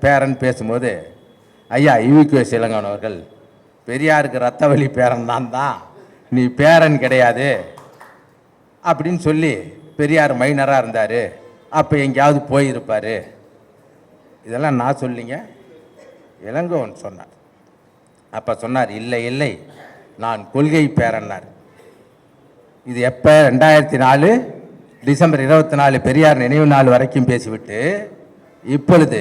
பேரன் பேசும்போது, ஐயா ஈவிகேஎஸ் இளங்கோவன் அவர்கள், பெரியாருக்கு ரத்த வழி பேரன் தான், நீ பேரன் கிடையாது அப்படின்னு சொல்லி பெரியார் மைனராக இருந்தார், அப்போ எங்கேயாவது போயிருப்பார். இதெல்லாம் நான் சொல்லிங்க, இளங்கோவன் சொன்னார். அப்போ சொன்னார், இல்லை இல்லை நான் கொள்கை பேரன்னார். இது எப்போ? 2004 டிசம்பர் 24 பெரியார் நினைவு நாள் வரைக்கும் பேசிவிட்டு, இப்பொழுது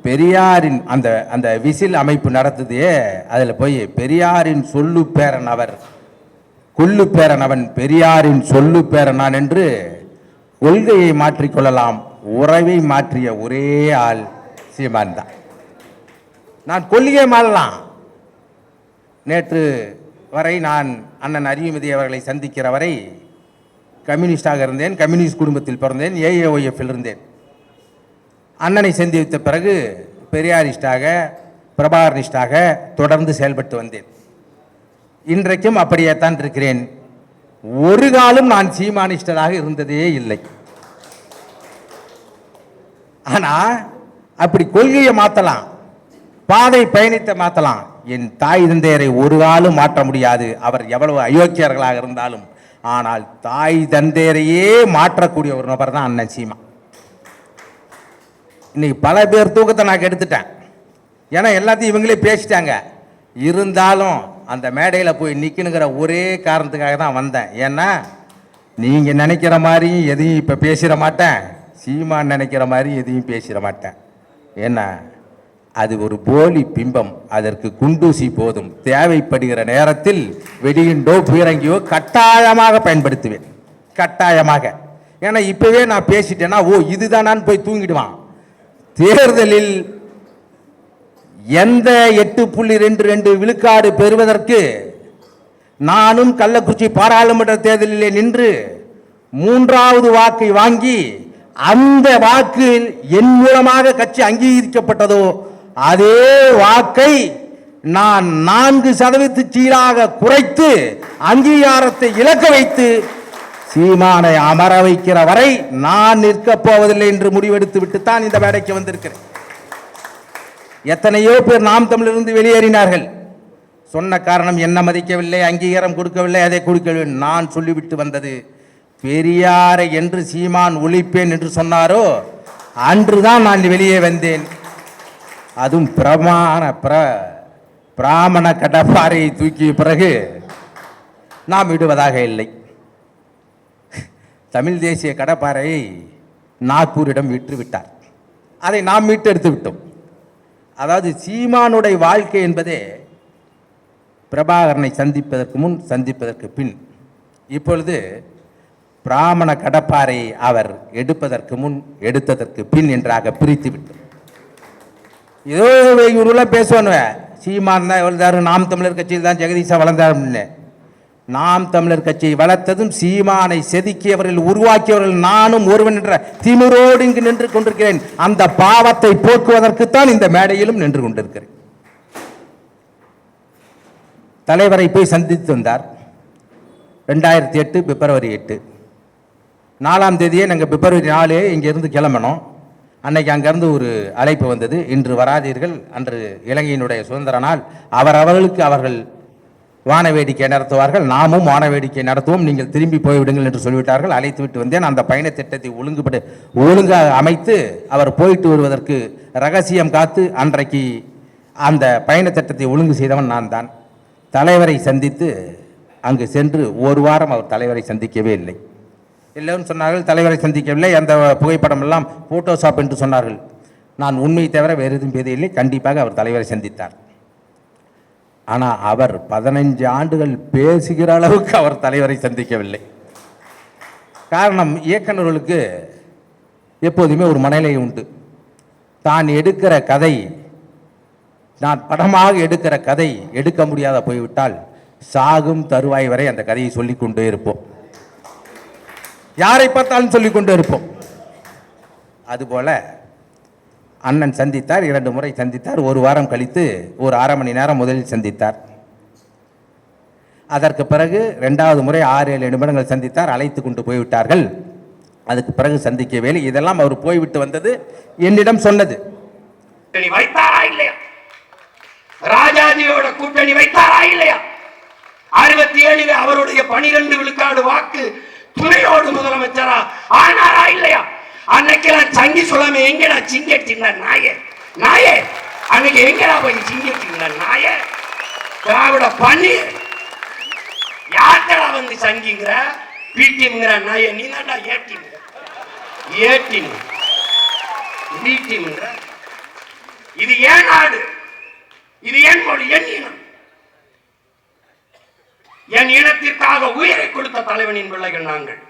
பெரியாரின் அந்த அந்த விசில் அமைப்பு நடத்துதே, அதில் போய் பெரியாரின் சொல்லு பேரன் அவர், கொல்லு பேரன் அவன், பெரியாரின் சொல்லு பேரன் நான் என்று கொள்கையை மாற்றிக்கொள்ளலாம், உறவை மாற்றிய ஒரே ஆள் சீமான் தான். நான் கொள்கையை மாறலாம். நேற்று வரை நான் அண்ணன் அறிவுமதி அவர்களை சந்திக்கிற வரை கம்யூனிஸ்டாக இருந்தேன், கம்யூனிஸ்ட் குடும்பத்தில் பிறந்தேன், ஏஏஒய்எஃப்பில் இருந்தேன். அண்ணனை சந்தித்த பிறகு பெரியாரிஸ்டாக பிரபாகரனிஸ்டாக தொடர்ந்து செயல்பட்டு வந்தேன். இன்றைக்கும் அப்படியே தான் இருக்கிறேன். ஒரு காலம் நான் சீமானிஸ்டராக இருந்ததே இல்லை. ஆனால் அப்படி கொள்கையை மாற்றலாம், பாதை பயணித்த மாற்றலாம். என் தாய் தந்தையரை ஒரு காலம் மாற்ற முடியாது, அவர் எவ்வளவு அயோக்கியர்களாக இருந்தாலும். ஆனால் தாய் தந்தையரையே மாற்றக்கூடிய ஒரு நபர் தான் அண்ணன் சீமா. இன்னைக்கு பல பேர் தூக்கத்தை நான் கெடுத்துட்டேன், ஏன்னா எல்லாத்தையும் இவங்களே பேசிட்டாங்க. இருந்தாலும் அந்த மேடையில் போய் நிற்கணுங்கிற ஒரே காரணத்துக்காக தான் வந்தேன். ஏன்னா நீங்கள் நினைக்கிற மாதிரி எதையும் இப்போ பேசிட மாட்டேன், சீமான் நினைக்கிற மாதிரி எதையும் பேசிட மாட்டேன். ஏன்னா அது ஒரு போலி பிம்பம், அதற்கு குண்டூசி போதும். தேவைப்படுகிற நேரத்தில் வெடியுண்டோ பீரங்கியோ கட்டாயமாக பயன்படுத்துவேன், கட்டாயமாக. ஏன்னா இப்போவே நான் பேசிட்டேன்னா ஓ இதுதானான்னு போய் தூங்கிடுவான். தேர்தலில் எந்த 8.22 விழுக்காடு பெறுவதற்கு நானும் கள்ளக்குறிச்சி பாராளுமன்ற தேர்தலிலே நின்று 3வது வாக்கை வாங்கி அந்த வாக்கு என் மூலமாக கட்சி அங்கீகரிக்கப்பட்டதோ அதே வாக்கை நான் 4% கீழாக குறைத்து அங்கீகாரத்தை இழக்க வைத்து சீமானை அமர வைக்கிற வரை நான் நிற்கப் போவதில்லை என்று முடிவெடுத்து விட்டுத்தான் இந்த மேடைக்கு வந்திருக்கிறேன். எத்தனையோ பேர் நாம் தமிழிலிருந்து வெளியேறினார்கள். சொன்ன காரணம் என்ன மதிக்கவில்லை, அங்கீகாரம் கொடுக்கவில்லை, அதை கொடுக்கவில்லை. நான் சொல்லிவிட்டு வந்தது, பெரியாரை என்று சீமான் ஒழிப்பேன் என்று சொன்னாரோ அன்றுதான் நான் வெளியே வந்தேன். அதுவும் பிராமண கடப்பாறையை தூக்கிய பிறகு நாம் விடுவதாக இல்லை. தமிழ் தேசிய கடப்பாறையை நாக்பூரிடம் விற்று விட்டார், அதை நாம் மீட்டெடுத்து விட்டோம். அதாவது சீமானுடைய வாழ்க்கை என்பதே பிரபாகரனை சந்திப்பதற்கு முன் சந்திப்பதற்கு பின். இப்பொழுது பிராமண கடப்பாறையை அவர் எடுப்பதற்கு முன் எடுத்ததற்கு பின் என்றாக பிரித்து விட்டோம். ஏதோ இவரெல்லாம் பேசுவானுவேன், சீமான் தான் வளர்ந்தாரு, நாம் தமிழர் கட்சியில் தான் ஜெகதீஷா வளர்ந்தாருன்னு. நாம் தமிழர் கட்சியை வளர்த்ததும் சீமானை செதுக்கியவர்கள் உருவாக்கியவர்கள் நானும் ஒருவன் என்ற திமிரோடு இங்கு நின்று கொண்டிருக்கிறேன். அந்த பாவத்தை போக்குவதற்குத்தான் இந்த மேடையிலும் நின்று கொண்டிருக்கிறேன். தலைவரை போய் சந்தித்து வந்தார் 2008 பிப்ரவரி 8. 4ஆம் தேதியே நாங்கள் பிப்ரவரி 4 இங்கிருந்து கிளம்பணும். அன்னைக்கு அங்கேருந்து ஒரு அழைப்பு வந்தது, இன்று வராதீர்கள், அன்று இலங்கையினுடைய சுதந்திர நாள், அவர்களுக்கு அவர்கள் வான வேடிக்கை நடத்துவார்கள், நாமும் வான வேடிக்கை நடத்துவோம், நீங்கள் திரும்பி போய்விடுங்கள் என்று சொல்லிவிட்டார்கள். அழைத்து விட்டு வந்தேன். அந்த பயண திட்டத்தை ஒழுங்காக அமைத்து அவர் போயிட்டு வருவதற்கு ரகசியம் காத்து அன்றைக்கு அந்த பயண திட்டத்தை ஒழுங்கு செய்தவன் நான் தான். தலைவரை சந்தித்து அங்கு சென்று ஒரு வாரம் அவர் தலைவரை சந்திக்கவே இல்லை. இல்லைன்னு சொன்னார்கள், தலைவரை சந்திக்கவில்லை, அந்த புகைப்படம் எல்லாம் போட்டோஷாப் என்று சொன்னார்கள். நான் உண்மை தவிர வேறு எதுவும் பேசவில்லை. கண்டிப்பாக அவர் தலைவரை சந்தித்தார். ஆனால் அவர் 15 ஆண்டுகள் பேசுகிற அளவுக்கு அவர் தலைவரை சந்திக்கவில்லை. காரணம், இயக்குநர்களுக்கு எப்போதுமே ஒரு மனநிலை உண்டு. தான் எடுக்கிற கதை, நான் படமாக எடுக்கிற கதை எடுக்க முடியாத போய்விட்டால் சாகும் தருவாய் வரை அந்த கதையை சொல்லிக்கொண்டே இருப்போம், யாரை பார்த்தாலும் சொல்லிக்கொண்டே இருப்போம். அதுபோல அண்ணன் சந்தித்தார், 2 முறை சந்தித்தார். ஒரு வாரம் கழித்து ஒரு அரை மணி நேரம் முதலில் சந்தித்தார். அதற்கு பிறகு 2வது முறை 6-7 நிமிடங்கள் சந்தித்தார். அழைத்து கொண்டு போய்விட்டார்கள். அதுக்கு பிறகு சந்திக்கவே இல்லை. இதெல்லாம் அவர் போய்விட்டு வந்தது என்னிடம் சொன்னது. கூட்டணி வைத்தாரா இல்லையா? ராஜாஜியோட கூட்டணி வைத்தாரா இல்லையா? 67 அவருடைய 12 விழுக்காடு வாக்கு துணையோடு முதலமைச்சரா ஆனாரா இல்லையா? அன்னைக்கெல்லாம் சங்கி சொல்லாம எங்கடா சிங்கட்டின நாயே நாயே, அன்னைக்கு எங்கடா போய் சிங்கட்டின நாயே, திராவிட பண்ணி யார்டா வந்து சங்கிங்கிற பிடிங்கிற நாயே, நீ தான்டா ஏடிங்க ஏடிங்க பிடிங்கிற. இது ஏன் நாடு, இது என் மொழி, என் இனம், என் இனத்திற்காக உயிரை கொடுத்த தலைவனின் பிள்ளைகள் நாங்கள்.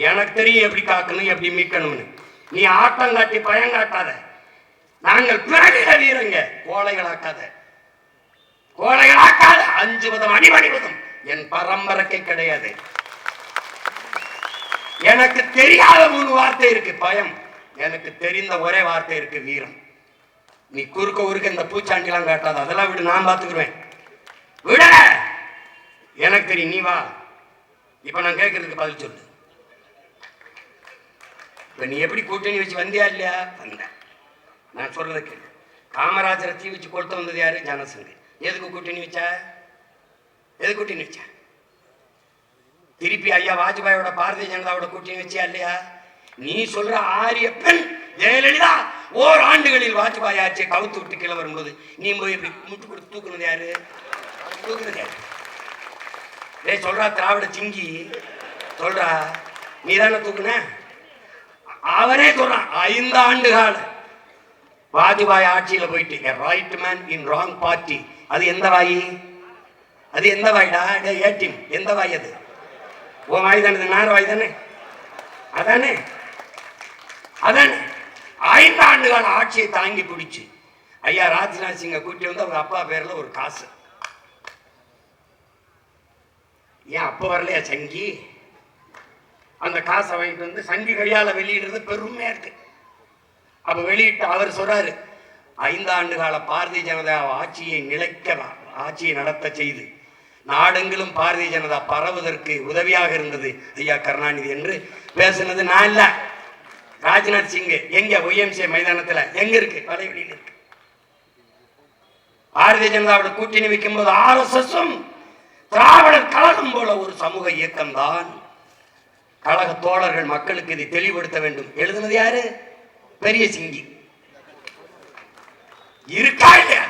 எனக்கு தெரியும் எப்படி காக்கணும் எப்படி மீட்கணும்னு. நீ ஆட்டம் காட்டி பயங்காட்டாத. நாங்கள் பிறவிட வீரங்க, கோழைகளாக்காத கோழைகளாக்காத. 5 விதம் அடிபணிவதும் என் பரம்பரைக்கு கிடையாது. எனக்கு தெரியாத 3 வார்த்தை இருக்கு, பயம். எனக்கு தெரிந்த ஒரே வார்த்தை இருக்கு, வீரம். நீ குறுக்க ஊருக்கு இந்த பூச்சாண்டி எல்லாம் காட்டாத, அதெல்லாம் விடு, நான் பாத்துக்குவேன். விட எனக்கு தெரியும், நீ வா. இப்ப நான் கேட்கறதுக்கு பதில் சொல்லு. இப்ப நீ எப்படி கூட்டணி வச்சு வந்தியா இல்லையா? வந்த. நான் சொல்றத கேளு. காமராஜரை தீ வச்சு கொளுத்த வந்தது யாரு? ஜனசங்க. எதுக்கு கூட்டணி வச்ச? எது கூட்டணி வச்ச? திருப்பி ஐயா வாஜ்பாயோட பாரதிய ஜனதாவோட கூட்டணி வச்சியா இல்லையா? நீ சொல்ற ஆரிய பெண் ஜெயலலிதா ஓராண்டுகளில் வாஜ்பாய் ஆட்சியை கவுத்து விட்டு கீழே வரும்போது நீ போய் எப்படி முட்டு கொடுத்து தூக்குனது யாரு? தூக்குனது யாரு? சொல்றா திராவிட சிங்கி, சொல்றா நீ தானே தூக்குன. அவரே சொல்றான் 5 ஆண்டு கால வாஜ்பாய் ஆட்சியில போயிட்டு right man in wrong party. அது எந்த வாயி? அது எந்த வாய்டா? ஏடிஎம் எந்த வாய்? அது ஓ வாய் தானே, நார் வாய் தானே, அதானே அதானே. 5 ஆண்டு கால ஆட்சியை தாங்கி பிடிச்சு ஐயா ராஜ்நாத் சிங்கை கூட்டி வந்து அவங்க அப்பா பேர்ல ஒரு காசு. ஏன் அப்ப வரலையா சங்கி? அந்த காசை வாங்கிட்டு வந்து சங்கி கையால வெளியிடுறது பெருமையா இருக்கு. அப்ப வெளியிட்டு அவர் சொல்றாரு, 5 ஆண்டு கால பாரதிய ஜனதா ஆட்சியை நிலைக்க, ஆட்சியை நடத்த செய்து நாடெங்கிலும் பாரதிய ஜனதா பரவுவதற்கு உதவியாக இருந்தது ஐயா கருணாநிதி என்று பேசுனது நான் இல்ல, ராஜ்நாத் சிங். எங்க? ஒய்எம்சிஏ மைதானத்துல எங்க இருக்கு? வலைவெளியில் இருக்கு. பாரதிய ஜனதாவோட கூட்டணி வைக்கும் போது RSSம் திராவிடர் கழகம் போல ஒரு சமூக இயக்கம் தான். கழக தோழர்கள் மக்களுக்கு இதை தெளிவுபடுத்த வேண்டும். எழுதுனது யாரு? பெரிய சிங்கி. இருக்கா இல்லையா?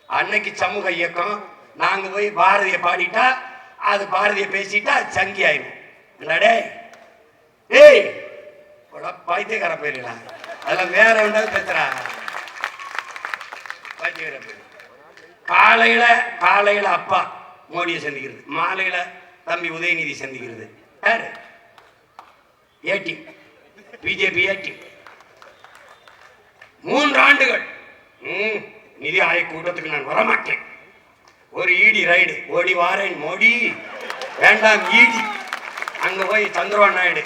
அன்னைக்கு சமூக இயக்கம். நாங்க போய் பாரதிய பாடிட்டா, அது பாரதிய பேசிட்டா சங்கி ஆயிடும். என்னடே ஏய் பைத்தியக்கார போயிடலாம், அதெல்லாம் வேற ஒன்றாவது பேசுறா. பைத்தியக்கார போயிடும். காலையில அப்பா மோடியை சந்திக்கிறது, மாலையில தம்பி உதயநிதி சந்திக்கிறது. யாரு? ஏடி பிஜேபி ஏடி. 3 ஆண்டுகள் நிதி ஆயோக் கூட்டத்துக்கு நான் வரமாட்டேன். ஒரு ஈடி ரைடு, ஓடி வாரேன் மோடி வேண்டாம் ஈடி. அங்க போய் சந்திரபாபு நாயுடு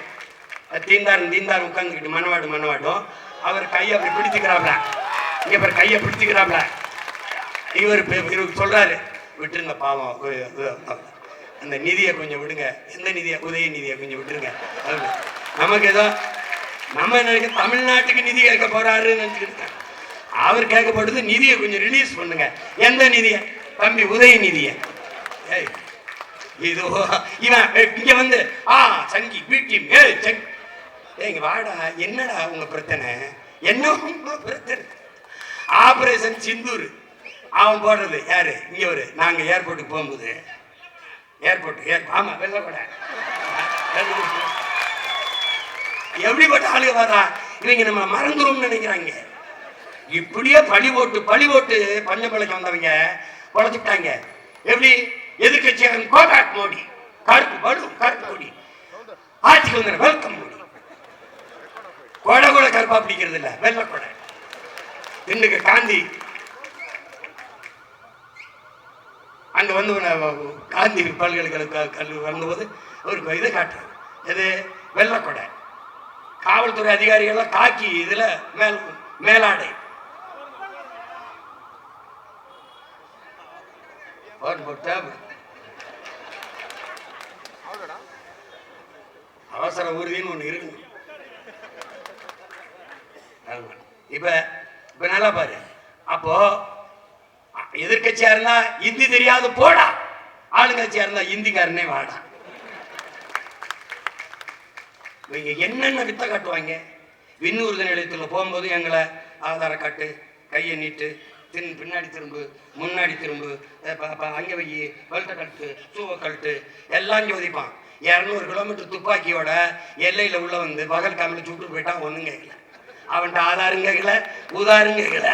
தீந்தார் உட்கார்ந்துக்கிட்டு மனவாடும். அவர் கையை அப்படி பிடிச்சுக்கிறாப்ல, இங்க பேர் கையை பிடிச்சுக்கிறாப்ல. இவர் சொல்றாரு, விட்டுருங்க பாவம், அந்த நிதியை கொஞ்சம் விடுங்க. எந்த நிதியை? உதய நிதியை கொஞ்சம் விட்டுருங்க. நமக்கு ஏதோ நம்ம நினைக்க தமிழ்நாட்டுக்கு நிதி கேட்க போறாருன்னு நினைச்சுக்கிட்டு அவர் கேட்கப்படுது, நிதியை கொஞ்சம் ரிலீஸ் பண்ணுங்க. எந்த நிதியை? தம்பி உதய நிதியை. இது இவன் இங்க வந்து சங்கி வீட்டின் ஏங்க வாடா, என்னடா உங்க பிரச்சனை? என்ன பிரச்சனை? ஆபரேஷன் சிந்தூர் அவன் போடுறது யாரு? இங்க ஒரு நாங்க ஏர்போர்ட்டுக்கு போகும்போது ஆமா வெள்ள கூட எப்படிப்பட்ட ஆளுக வர்றா, இவங்க நம்ம மறந்துடும் நினைக்கிறாங்க. இப்படியே பழி போட்டு பஞ்சப்பளைக்கு வந்தவங்க பொழைச்சுட்டாங்க. எப்படி? எதிர்கட்சியாக கோபேக் மோடி, கருப்பு மோடி ஆட்சிக்கு வந்து வெல்கம் மோடி. கொடை கூட கருப்பா பிடிக்கிறது இல்ல, வெள்ள கொடை. திண்டுக்கு காந்தி அங்க வந்து காந்தி பல்கலைக்கழக வந்தபோது ஒரு இதை காட்டுறோம். எது? வெள்ள கொடை. காவல்துறை அதிகாரிகள் காக்கி இதுல மேலாடை அவசர ஊர்தின்னு ஒண்ணு இருக்கு. இப்ப நல்லா பாரு. அப்போ எதிர்கட்சியா இருந்தா இந்தி தெரியாது போடா, ஆளுங்கட்சியா இருந்தா இந்திக்காரனே வாடா. இவங்க என்னென்ன வித்த காட்டுவாங்க. விண்ணூர்தி நிலையத்தில் போகும்போது எங்களை ஆதார காட்டு, கையை நீட்டு, பின்னாடி திரும்பு, முன்னாடி திரும்பு, அங்கே வை, பெல்ட்டை கழட்டு, ஷூவை கழட்டு, எல்லாம் ஜோதிப்பான். 200 கிலோமீட்டர் துப்பாக்கியோட எல்லையில் உள்ள வந்து பகல் காமில் சுட்டு போயிட்டான். ஒன்றும் கேட்கல. அவன்கிட்ட ஆதாரம் கேட்கல, உதாரும் கேட்கல,